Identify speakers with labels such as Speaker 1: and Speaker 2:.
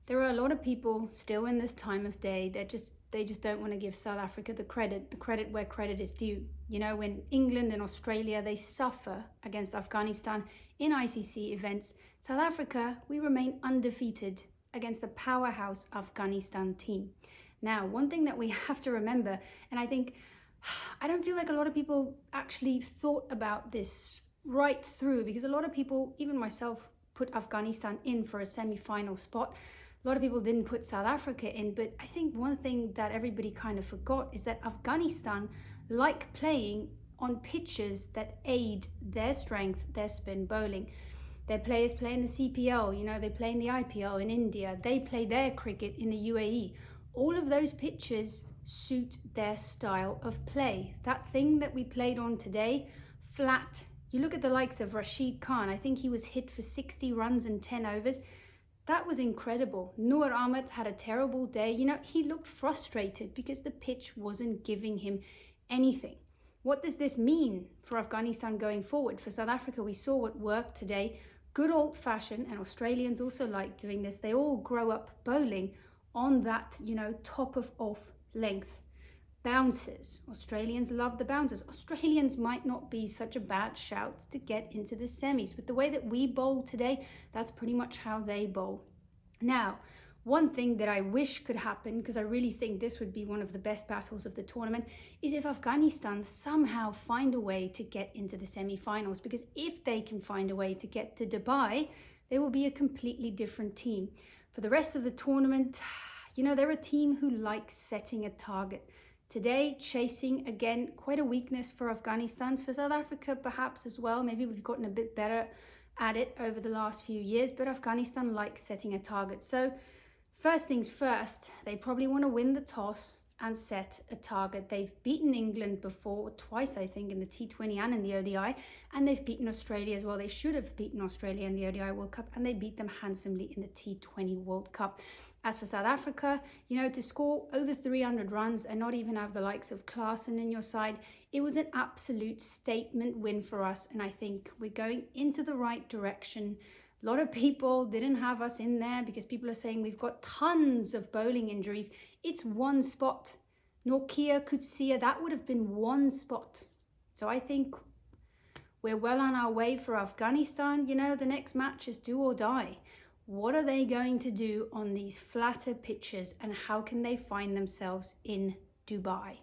Speaker 1: There are a lot of people still in this time of day that they just don't want to give South Africa the credit where credit is due. You know, when England and Australia, they suffer against Afghanistan in ICC events, South Africa, we remain undefeated against the powerhouse Afghanistan team. Now, one thing that we have to remember, and I don't feel like a lot of people actually thought about this right through, because a lot of people, even myself, put Afghanistan in for a semi-final spot. A lot of people didn't put South Africa in, but I think one thing that everybody kind of forgot is that Afghanistan like playing on pitches that aid their strength, their spin bowling. Their players play in the CPL, you know, they play in the IPL in India, they play their cricket in the UAE. All of those pitches suit their style of play. That thing that we played on today, flat. You look at the likes of Rashid Khan, I think he was hit for 60 runs in 10 overs. That was incredible. Noor Ahmed had a terrible day. You know, he looked frustrated because the pitch wasn't giving him anything. What does this mean for Afghanistan going forward? For South Africa, we saw what worked today. Good old-fashioned, and Australians also like doing this. They all grow up bowling on that, you know, top of off length. Bounces. Australians love the bounces. Australians might not be such a bad shout to get into the semis. With the way that we bowl today, that's pretty much how they bowl. Now, one thing that I wish could happen, because I really think this would be one of the best battles of the tournament, is if Afghanistan somehow find a way to get into the semi-finals. Because if they can find a way to get to Dubai, they will be a completely different team. For the rest of the tournament, you know, they're a team who likes setting a target. Today, chasing, again, quite a weakness for Afghanistan. For South Africa, perhaps as well. Maybe we've gotten a bit better at it over the last few years, but Afghanistan likes setting a target. So, first things first, they probably want to win the toss and set a target. They've beaten England before, twice I think, in the T20 and in the ODI, and they've beaten Australia as well. They should have beaten Australia in the ODI World Cup, and they beat them handsomely in the T20 World Cup. As for South Africa, you know, to score over 300 runs and not even have the likes of Klaasen in your side, it was an absolute statement win for us, and I think we're going into the right direction. A lot of people didn't have us in there because people are saying we've got tons of bowling injuries. It's one spot. Nortje, Coetzee, that would have been one spot. So I think we're well on our way for Afghanistan. You know, the next match is do or die. What are they going to do on these flatter pitches, and how can they find themselves in Dubai?